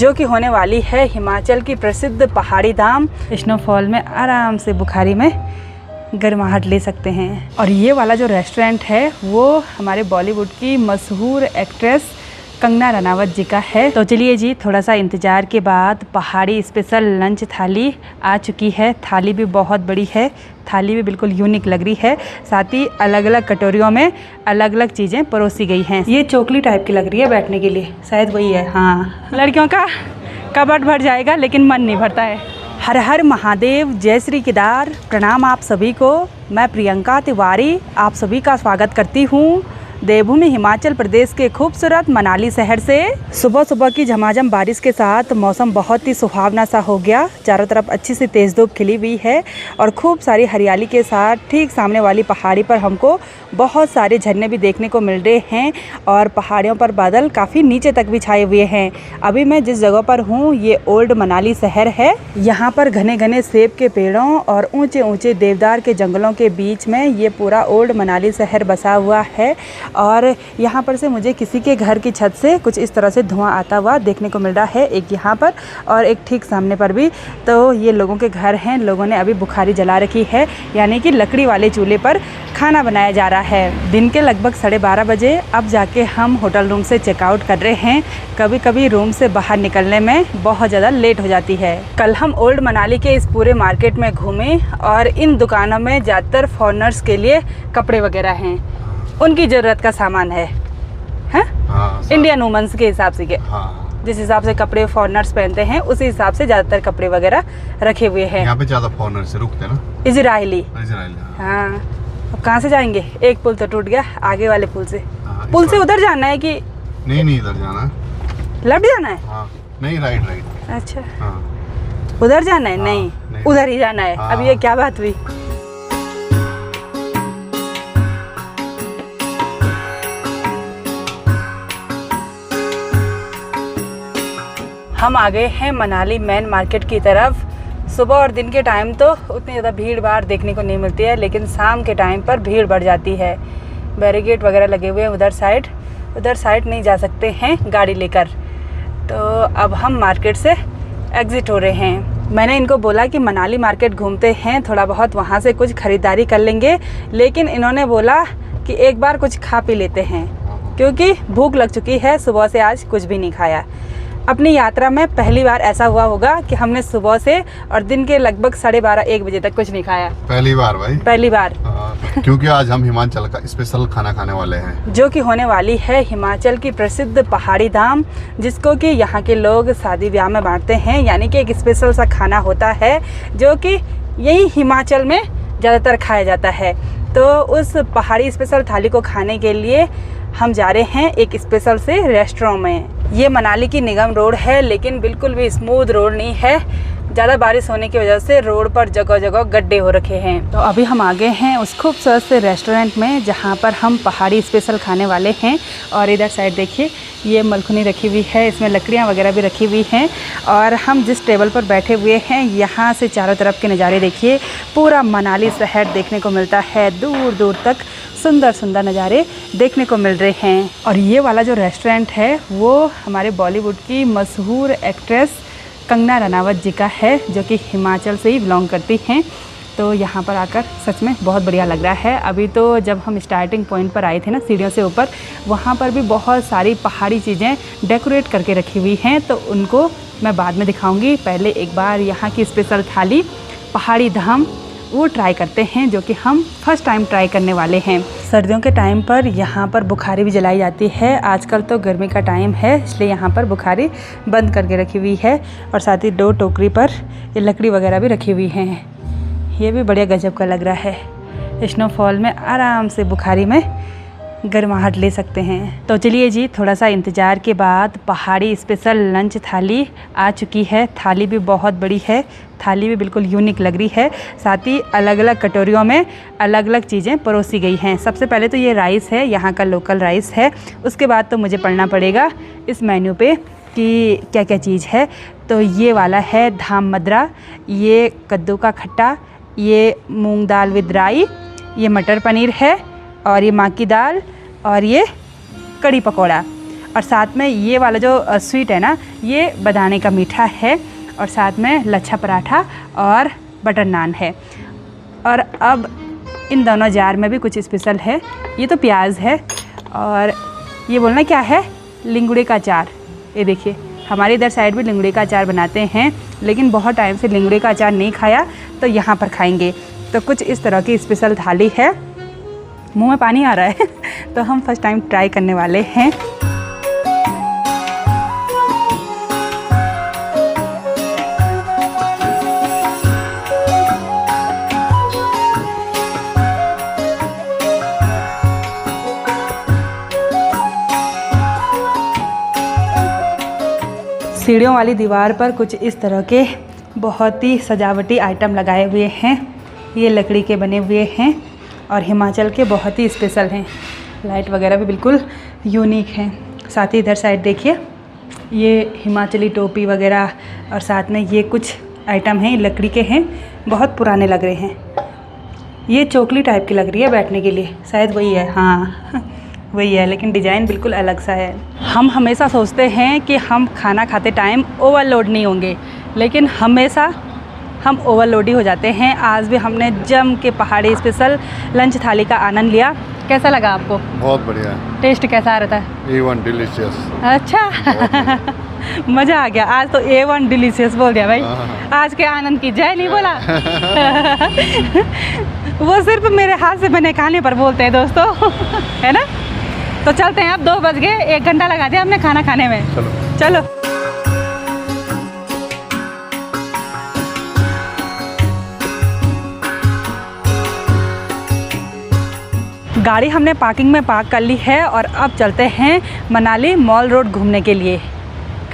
जो कि होने वाली है हिमाचल की प्रसिद्ध पहाड़ी धाम। स्नोफॉल में आराम से बुखारी में गर्माहट ले सकते हैं। और ये वाला जो रेस्टोरेंट है वो हमारे बॉलीवुड की मशहूर एक्ट्रेस कंगना रनावत जी का है। तो चलिए जी, थोड़ा सा इंतज़ार के बाद पहाड़ी स्पेशल लंच थाली आ चुकी है। थाली भी बहुत बड़ी है, थाली भी बिल्कुल यूनिक लग रही है। साथ ही अलग अलग कटोरियों में अलग अलग चीज़ें परोसी गई हैं। ये चोकली टाइप की लग रही है बैठने के लिए, शायद वही है। हाँ, लड़कियों का कबर्ड भर जाएगा लेकिन मन नहीं भरता है। हर हर महादेव, जय श्री केदार। प्रणाम आप सभी को। मैं प्रियंका तिवारी आप सभी का स्वागत करती हूँ देवभूमि हिमाचल प्रदेश के खूबसूरत मनाली शहर से। सुबह सुबह की झमाझम बारिश के साथ मौसम बहुत ही सुहावना सा हो गया। चारों तरफ अच्छी सी तेज़ धूप खिली हुई है और खूब सारी हरियाली के साथ ठीक सामने वाली पहाड़ी पर हमको बहुत सारे झरने भी देखने को मिल रहे हैं और पहाड़ियों पर बादल काफ़ी नीचे तक भी छाए हुए हैं। अभी मैं जिस जगह पर हूँ ये ओल्ड मनाली शहर है। यहाँ पर घने घने सेब के पेड़ों और ऊंचे ऊंचे देवदार के जंगलों के बीच में ये पूरा ओल्ड मनाली शहर बसा हुआ है। और यहाँ पर से मुझे किसी के घर की छत से कुछ इस तरह से धुआं आता हुआ देखने को मिल रहा है, एक यहाँ पर और एक ठीक सामने पर भी। तो ये लोगों के घर हैं, लोगों ने अभी बुखारी जला रखी है, यानी कि लकड़ी वाले चूल्हे पर खाना बनाया जा रहा है। दिन के लगभग 12:30 बजे अब जाके हम होटल रूम से चेकआउट कर रहे हैं। कभी कभी रूम से बाहर निकलने में बहुत ज़्यादा लेट हो जाती है। कल हम ओल्ड मनाली के इस पूरे मार्केट में घूमे और इन दुकानों में ज़्यादातर फॉरेनर्स के लिए कपड़े वगैरह हैं, उनकी ज़रूरत का सामान है। हाँ, इंडियन वुमेन्स के हिसाब से जिस हिसाब से कपड़े फॉरेनर्स पहनते हैं उसी हिसाब से ज़्यादातर कपड़े वगैरह रखे हुए हैं। यहाँ पे ज़्यादा फॉरेनर्स रुकते हैं ना, इजरायली। हाँ, अब कहाँ से जाएंगे? एक पुल तो टूट गया, आगे वाले पुल से। पुल से उधर जाना है कि नहीं इधर जाना है, लेफ्ट जाना है? हाँ, नहीं राइट। अच्छा, हाँ, उधर जाना है? नहीं, उधर ही जाना है। अब ये क्या बात हुई? हम आ गए हैं मनाली मेन मार्केट की तरफ। सुबह और दिन के टाइम तो उतनी ज़्यादा भीड़ भाड़ देखने को नहीं मिलती है, लेकिन शाम के टाइम पर भीड़ बढ़ जाती है। बैरिकेड वगैरह लगे हुए हैं उधर साइड नहीं जा सकते हैं गाड़ी लेकर। तो अब हम मार्केट से एग्ज़िट हो रहे हैं। मैंने इनको बोला कि मनाली मार्केट घूमते हैं, थोड़ा बहुत वहाँ से कुछ ख़रीदारी कर लेंगे, लेकिन इन्होंने बोला कि एक बार कुछ खा पी लेते हैं क्योंकि भूख लग चुकी है। सुबह से आज कुछ भी नहीं खाया। अपनी यात्रा में पहली बार ऐसा हुआ होगा कि हमने सुबह से और दिन के लगभग 12:30-1 बजे तक कुछ नहीं खाया। पहली बार भाई, पहली बार। क्योंकि आज हम हिमाचल का स्पेशल खाना खाने वाले हैं, जो कि होने वाली है हिमाचल की प्रसिद्ध पहाड़ी धाम, जिसको कि यहाँ के लोग शादी ब्याह में बांटते हैं। यानी कि एक स्पेशल सा खाना होता है जो कि यही हिमाचल में ज़्यादातर खाया जाता है। तो उस पहाड़ी स्पेशल थाली को खाने के लिए हम जा रहे हैं एक स्पेशल से रेस्टोरेंट में। ये मनाली की निगम रोड है, लेकिन बिल्कुल भी स्मूथ रोड नहीं है। ज़्यादा बारिश होने की वजह से रोड पर जगह जगह गड्ढे हो रखे हैं। तो अभी हम आ गए हैं उस खूबसूरत से रेस्टोरेंट में जहाँ पर हम पहाड़ी स्पेशल खाने वाले हैं। और इधर साइड देखिए, ये मलखुनी रखी हुई है, इसमें लकड़ियाँ वगैरह भी रखी हुई हैं। और हम जिस टेबल पर बैठे हुए हैं, यहाँ से चारों तरफ के नज़ारे देखिए। पूरा मनाली शहर देखने को मिलता है, दूर दूर तक सुंदर सुंदर नज़ारे देखने को मिल रहे हैं। और ये वाला जो रेस्टोरेंट है वो हमारे बॉलीवुड की मशहूर एक्ट्रेस कंगना रनावत जी का है, जो कि हिमाचल से ही बिलोंग करती हैं। तो यहाँ पर आकर सच में बहुत बढ़िया लग रहा है। अभी तो जब हम स्टार्टिंग पॉइंट पर आए थे ना, सीढ़ियों से ऊपर, वहाँ पर भी बहुत सारी पहाड़ी चीज़ें डेकोरेट करके रखी हुई हैं, तो उनको मैं बाद में दिखाऊंगी। पहले एक बार यहाँ की स्पेशल थाली पहाड़ी धाम वो ट्राई करते हैं, जो कि हम फर्स्ट टाइम ट्राई करने वाले हैं। सर्दियों के टाइम पर यहाँ पर बुखारी भी जलाई जाती है। आजकल तो गर्मी का टाइम है, इसलिए यहाँ पर बुखारी बंद करके रखी हुई है। और साथ ही 2 टोकरी पर ये लकड़ी वगैरह भी रखी हुई हैं। ये भी बढ़िया गजब का लग रहा है। स्नोफॉल में आराम से बुखारी में गर्माहट ले सकते हैं। तो चलिए जी, थोड़ा सा इंतज़ार के बाद पहाड़ी स्पेशल लंच थाली आ चुकी है। थाली भी बहुत बड़ी है, थाली भी बिल्कुल यूनिक लग रही है। साथ ही अलग अलग कटोरियों में अलग अलग चीज़ें परोसी गई हैं। सबसे पहले तो ये राइस है, यहाँ का लोकल राइस है। उसके बाद तो मुझे पढ़ना पड़ेगा इस मेन्यू पे कि क्या क्या चीज़ है। तो ये वाला है धाम मद्रा, ये कद्दू का खट्टा, ये मूंग दाल विद राई, ये मटर पनीर है, और ये माँ की दाल, और ये कड़ी पकौड़ा। और साथ में ये वाला जो स्वीट है ना, ये बदाने का मीठा है, और साथ में लच्छा पराठा और बटर नान है। और अब इन दोनों जार में भी कुछ स्पेशल है। ये तो प्याज है, और ये बोलना क्या है, लिंगुड़े का अचार। ये देखिए, हमारे इधर साइड भी लिंगुड़े का अचार बनाते हैं, लेकिन बहुत टाइम से लिंगुड़े का अचार नहीं खाया, तो यहाँ पर खाएंगे। तो कुछ इस तरह की स्पेशल थाली है। मुंह में पानी आ रहा है तो हम फर्स्ट टाइम ट्राई करने वाले हैं। सीढ़ियों वाली दीवार पर कुछ इस तरह के बहुत ही सजावटी आइटम लगाए हुए हैं। ये लकड़ी के बने हुए हैं और हिमाचल के बहुत ही स्पेशल हैं। लाइट वगैरह भी बिल्कुल यूनिक हैं। साथ ही इधर साइड देखिए, ये हिमाचली टोपी वगैरह, और साथ में ये कुछ आइटम हैं, लकड़ी के हैं, बहुत पुराने लग रहे हैं। ये चोकली टाइप की लग रही है बैठने के लिए, शायद वही है। हाँ वही है, लेकिन डिज़ाइन बिल्कुल अलग सा है। हम हमेशा सोचते हैं कि हम खाना खाते टाइम ओवरलोड नहीं होंगे, लेकिन हमेशा हम ओवरलोड ही हो जाते हैं। आज भी हमने जम के पहाड़ी स्पेशल लंच थाली का आनंद लिया। कैसा लगा आपको? बहुत बढ़िया। टेस्ट कैसा आ रहा था? A1 delicious. अच्छा मज़ा आ गया। आज तो A1 डिलीशियस बोल दिया भाई। आज के आनंद की जय नहीं बोला वो सिर्फ मेरे हाथ से बने खाने पर बोलते हैं दोस्तों है ना। तो चलते हैं, अब 2 बज गए, 1 घंटा लगा दिया हमने खाना खाने में। चलो। गाड़ी हमने पार्किंग में पार्क कर ली है और अब चलते हैं मनाली मॉल रोड घूमने के लिए।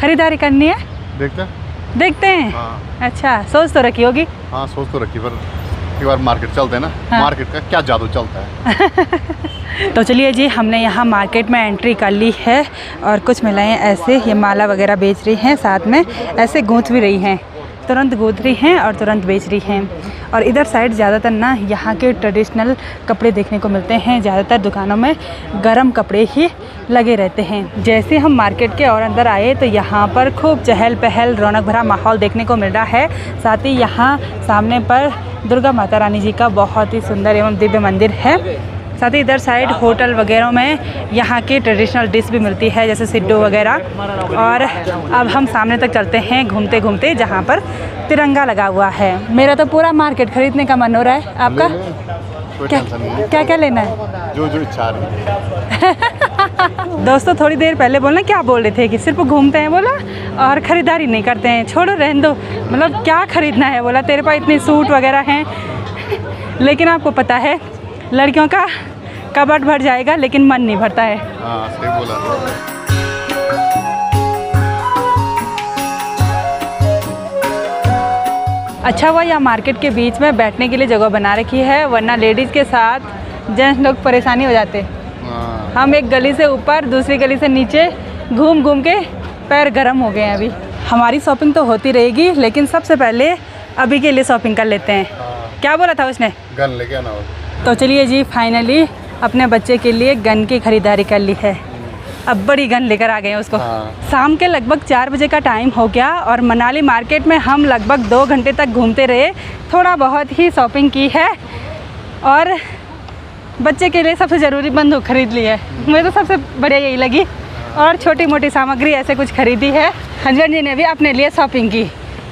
खरीदारी करनी है, देखते हैं। हाँ। अच्छा, सोच तो रखी होगी। हाँ, सोच तो रखी, पर एक बार मार्केट चलते हैं ना। हाँ। मार्केट का क्या जादू चलता है तो चलिए जी, हमने यहाँ मार्केट में एंट्री कर ली है और कुछ महिलाएं ऐसे ये माला वगैरह बेच रही हैं, साथ में ऐसे गूंथ भी रही हैं, तुरंत गूंथ रही हैं और तुरंत बेच रही हैं। और इधर साइड ज़्यादातर ना यहाँ के ट्रेडिशनल कपड़े देखने को मिलते हैं। ज़्यादातर दुकानों में गर्म कपड़े ही लगे रहते हैं। जैसे हम मार्केट के और अंदर आए तो यहाँ पर खूब चहल पहल, रौनक भरा माहौल देखने को मिल रहा है। साथ ही यहाँ सामने पर दुर्गा माता रानी जी का बहुत ही सुंदर एवं दिव्य मंदिर है। साथ ही इधर साइड होटल वगैरह में यहाँ की ट्रेडिशनल डिश भी मिलती है, जैसे सिड्डू वगैरह। और अब हम सामने तक चलते हैं घूमते घूमते, जहाँ पर तिरंगा लगा हुआ है। मेरा तो पूरा मार्केट खरीदने का मन हो रहा है। आपका क्या क्या लेना है? जो इच्छा रही दोस्तों, थोड़ी देर पहले बोलना क्या बोल रहे थे कि सिर्फ घूमते हैं बोला और ख़रीदारी नहीं करते हैं। छोड़ो, रहने दो, मतलब क्या ख़रीदना है बोला। तेरे पास इतने सूट वगैरह हैं लेकिन आपको पता है लड़कियों का कबर्ड भर जाएगा लेकिन मन नहीं भरता है। हाँ, सही बोला। अच्छा हुआ या मार्केट के बीच में बैठने के लिए जगह बना रखी है, वरना लेडीज़ के साथ जेंट्स लोग परेशानी हो जाते। हम एक गली से ऊपर दूसरी गली से नीचे घूम घूम के पैर गर्म हो गए हैं। अभी हमारी शॉपिंग तो होती रहेगी, लेकिन सबसे पहले अभी के लिए शॉपिंग कर लेते हैं। क्या बोला था उसने? गन लेके आना हो। तो चलिए जी, फाइनली अपने बच्चे के लिए गन की खरीदारी कर ली है। अब बड़ी गन लेकर आ गए हैं उसको। हाँ। शाम के लगभग 4 बजे का टाइम हो गया और मनाली मार्केट में हम लगभग 2 घंटे तक घूमते रहे। थोड़ा बहुत ही शॉपिंग की है और बच्चे के लिए सबसे ज़रूरी बंदूक खरीद ली है। मुझे तो सबसे बढ़िया यही लगी, और छोटी मोटी सामग्री ऐसे कुछ खरीदी है। हस्बैंड जी ने भी अपने लिए शॉपिंग की।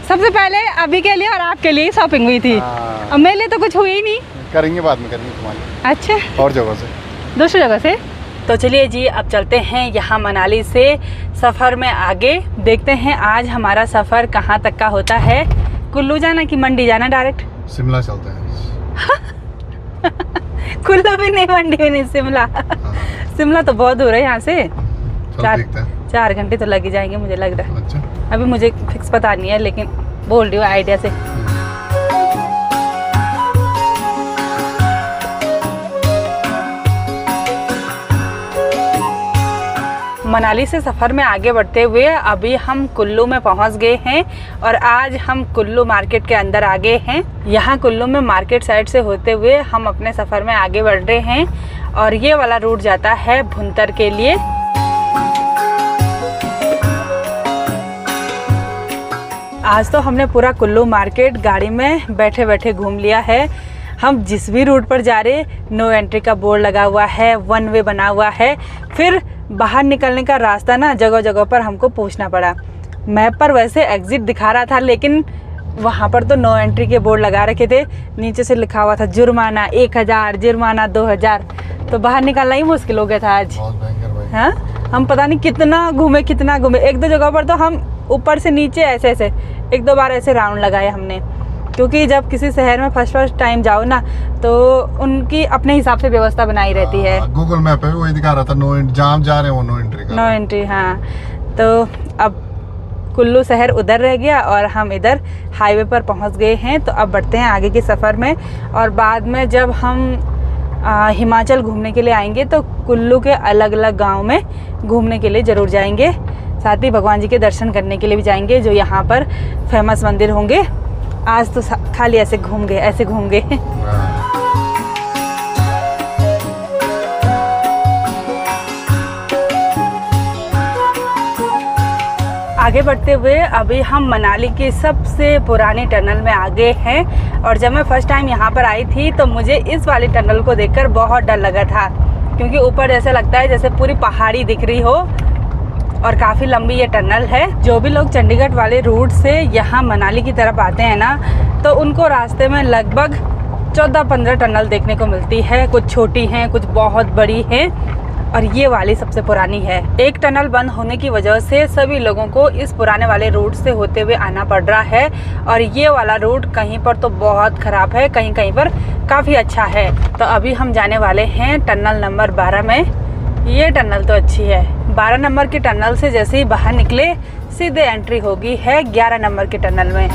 सबसे पहले अभी के लिए और आपके लिए शॉपिंग हुई थी। हाँ। अब मेरे लिए तो कुछ हुई ही नहीं। करेंगे बाद में, करेंगे तुम्हारे। अच्छा, और जगह से, दूसरी जगह से। तो चलिए जी, अब चलते हैं यहाँ मनाली से सफ़र में आगे। देखते हैं आज हमारा सफ़र कहाँ तक का होता है। कुल्लू जाना कि मंडी जाना डायरेक्ट? शिमला चलते हैं। कुल्लू भी नहीं, मंडी भी नहीं, शिमला। हाँ। शिमला तो बहुत दूर है यहाँ से। 4 घंटे तो लग ही जाएंगे मुझे लग रहा है। अच्छा। अभी मुझे फिक्स पता नहीं है, लेकिन बोल रही हूँ आइडिया से। मनाली से सफ़र में आगे बढ़ते हुए अभी हम कुल्लू में पहुंच गए हैं और आज हम कुल्लू मार्केट के अंदर आ गए हैं। यहाँ कुल्लू में मार्केट साइड से होते हुए हम अपने सफ़र में आगे बढ़ रहे हैं और ये वाला रूट जाता है भुंतर के लिए। आज तो हमने पूरा कुल्लू मार्केट गाड़ी में बैठे बैठे घूम लिया है। हम जिस भी रूट पर जा रहे, नो एंट्री का बोर्ड लगा हुआ है, 1 वे बना हुआ है। फिर बाहर निकलने का रास्ता ना जगह जगह पर हमको पूछना पड़ा। मैप पर वैसे एग्ज़िट दिखा रहा था, लेकिन वहाँ पर तो नो एंट्री के बोर्ड लगा रखे थे। नीचे से लिखा हुआ था जुर्माना 1000, जुर्माना 2000। तो बाहर निकलना ही मुश्किल हो गया था आज। हाँ, हम पता नहीं कितना घूमे। 1-2 जगह पर तो हम ऊपर से नीचे ऐसे 1-2 बार ऐसे राउंड लगाए हमने, क्योंकि जब किसी शहर में फर्स्ट टाइम जाओ ना, तो उनकी अपने हिसाब से व्यवस्था बनाई रहती है। गूगल मैप पे भी वही दिखा रहा था, जहाँ जा रहे हो नो एंट्री का। नो एंट्री, हाँ। तो अब कुल्लू शहर उधर रह गया और हम इधर हाईवे पर पहुंच गए हैं। तो अब बढ़ते हैं आगे के सफ़र में, और बाद में जब हम हिमाचल घूमने के लिए आएंगे तो कुल्लू के अलग अलग गांव में घूमने के लिए ज़रूर जाएंगे। साथ ही भगवान जी के दर्शन करने के लिए भी जाएंगे, जो यहाँ पर फेमस मंदिर होंगे। आज तो खाली ऐसे घूम गए। आगे बढ़ते हुए अभी हम मनाली की सबसे पुरानी टनल में आ गए हैं। और जब मैं फ़र्स्ट टाइम यहाँ पर आई थी तो मुझे इस वाली टनल को देखकर बहुत डर लगा था, क्योंकि ऊपर ऐसा लगता है जैसे पूरी पहाड़ी दिख रही हो, और काफ़ी लंबी ये टनल है। जो भी लोग चंडीगढ़ वाले रूट से यहाँ मनाली की तरफ आते हैं ना, तो उनको रास्ते में लगभग 14-15 टनल देखने को मिलती है। कुछ छोटी हैं, कुछ बहुत बड़ी हैं, और ये वाली सबसे पुरानी है। एक टनल बंद होने की वजह से सभी लोगों को इस पुराने वाले रूट से होते हुए आना पड़ रहा है। और ये वाला रूट कहीं पर तो बहुत ख़राब है, कहीं कहीं पर काफ़ी अच्छा है। तो अभी हम जाने वाले हैं टनल नंबर 12 में। ये टनल तो अच्छी है। 12 नंबर की टनल से जैसे ही बाहर निकले, सीधे एंट्री होगी है 11 नंबर की टनल में।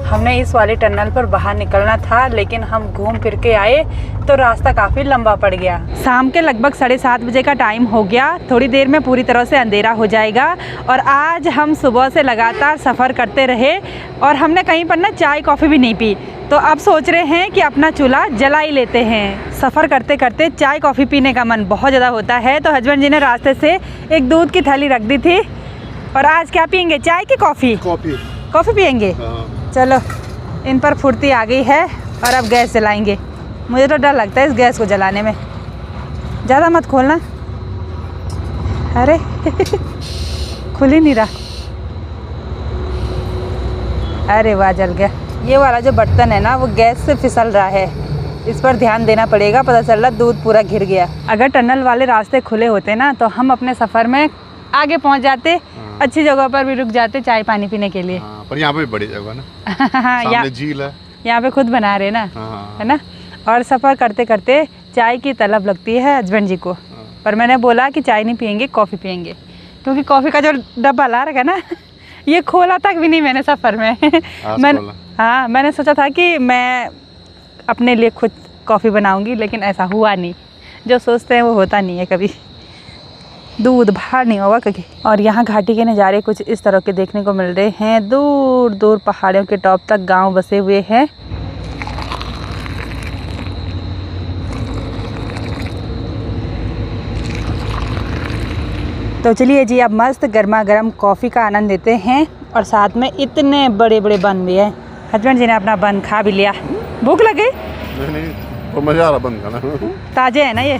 हमने इस वाली टनल पर बाहर निकलना था, लेकिन हम घूम फिर के आए तो रास्ता काफ़ी लंबा पड़ गया। शाम के लगभग 7:30 बजे का टाइम हो गया। थोड़ी देर में पूरी तरह से अंधेरा हो जाएगा। और आज हम सुबह से लगातार सफ़र करते रहे और हमने कहीं पर ना चाय कॉफ़ी भी नहीं पी। तो अब सोच रहे हैं कि अपना चूल्हा जला ही लेते हैं। सफ़र करते करते चाय कॉफ़ी पीने का मन बहुत ज़्यादा होता है। तो हस्बैंड जी ने रास्ते से एक दूध की थैली रख दी थी। और आज क्या पियेंगे, चाय की कॉफ़ी? कॉफ़ी पियेंगे। चलो, इन पर फुर्ती आ गई है और अब गैस जलाएंगे। मुझे तो डर लगता है इस गैस को जलाने में। ज़्यादा मत खोलना। अरे खुल ही नहीं रहा। अरे वाह, जल गया। ये वाला जो बर्तन है ना, वो गैस से फिसल रहा है, इस पर ध्यान देना पड़ेगा। पता चल रहा दूध पूरा घिर गया। अगर टनल वाले रास्ते खुले होते ना, तो हम अपने सफ़र में आगे पहुंच जाते, अच्छी जगह पर भी रुक जाते चाय पानी पीने के लिए। पर यहाँ पे बड़ी जगह ना, सामने झील है, यहाँ पे खुद बना रहे ना, है ना। और सफ़र करते करते चाय की तलब लगती है हस्बैंड जी को। पर मैंने बोला कि चाय नहीं पियेंगे, कॉफ़ी पियेंगे, क्योंकि कॉफ़ी का जो डब्बा ला रखा है ना, ये खोला तक भी नहीं मैंने सफ़र में। मैंने सोचा था कि मैं अपने लिए खुद कॉफ़ी बनाऊंगी, लेकिन ऐसा हुआ नहीं। जो सोचते हैं वो होता नहीं है कभी। दूध बाहर नहीं होगा कभी। और यहाँ घाटी के नज़ारे कुछ इस तरह के देखने को मिल रहे हैं। दूर दूर पहाड़ियों के टॉप तक गांव बसे हुए हैं। तो चलिए जी, अब मस्त गर्मा गर्म कॉफ़ी का आनंद लेते हैं। और साथ में इतने बड़े बड़े बन भी हैं। हस्बैंड जी ने अपना बन खा भी लिया। भूख लगे? नहीं, तो मज़ा आ रहा बन खाना। ताज़े है ना ये।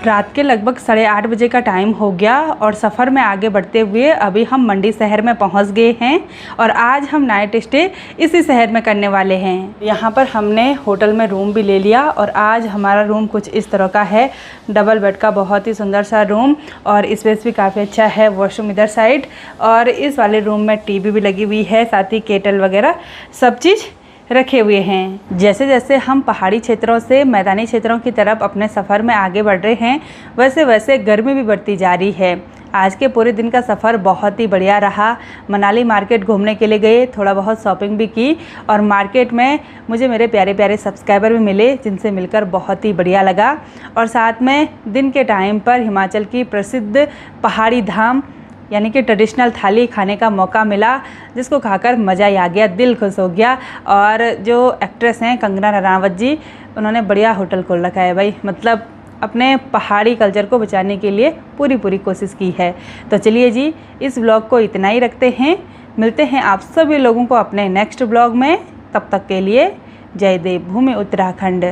रात के लगभग 8:30 बजे का टाइम हो गया और सफ़र में आगे बढ़ते हुए अभी हम मंडी शहर में पहुंच गए हैं। और आज हम नाइट स्टे इसी शहर में करने वाले हैं। यहाँ पर हमने होटल में रूम भी ले लिया और आज हमारा रूम कुछ इस तरह का है। डबल बेड का बहुत ही सुंदर सा रूम और स्पेस भी काफ़ी अच्छा है। वॉशरूम इधर साइड और इस वाले रूम में टीवी भी लगी हुई है, साथ ही केटल वगैरह सब चीज़ रखे हुए हैं। जैसे जैसे हम पहाड़ी क्षेत्रों से मैदानी क्षेत्रों की तरफ अपने सफ़र में आगे बढ़ रहे हैं, वैसे वैसे गर्मी भी बढ़ती जा रही है। आज के पूरे दिन का सफ़र बहुत ही बढ़िया रहा। मनाली मार्केट घूमने के लिए गए, थोड़ा बहुत शॉपिंग भी की और मार्केट में मुझे मेरे प्यारे प्यारे सब्सक्राइबर भी मिले, जिनसे मिलकर बहुत ही बढ़िया लगा। और साथ में दिन के टाइम पर हिमाचल की प्रसिद्ध पहाड़ी धाम यानी कि ट्रेडिशनल थाली खाने का मौका मिला, जिसको खाकर मज़ा ही आ गया, दिल खुश हो गया। और जो एक्ट्रेस हैं कंगना रनावत जी, उन्होंने बढ़िया होटल खोल रखा है भाई, मतलब अपने पहाड़ी कल्चर को बचाने के लिए पूरी कोशिश की है। तो चलिए जी, इस ब्लॉग को इतना ही रखते हैं, मिलते हैं आप सभी लोगों को अपने नेक्स्ट ब्लॉग में। तब तक के लिए जय देवभूमि उत्तराखंड।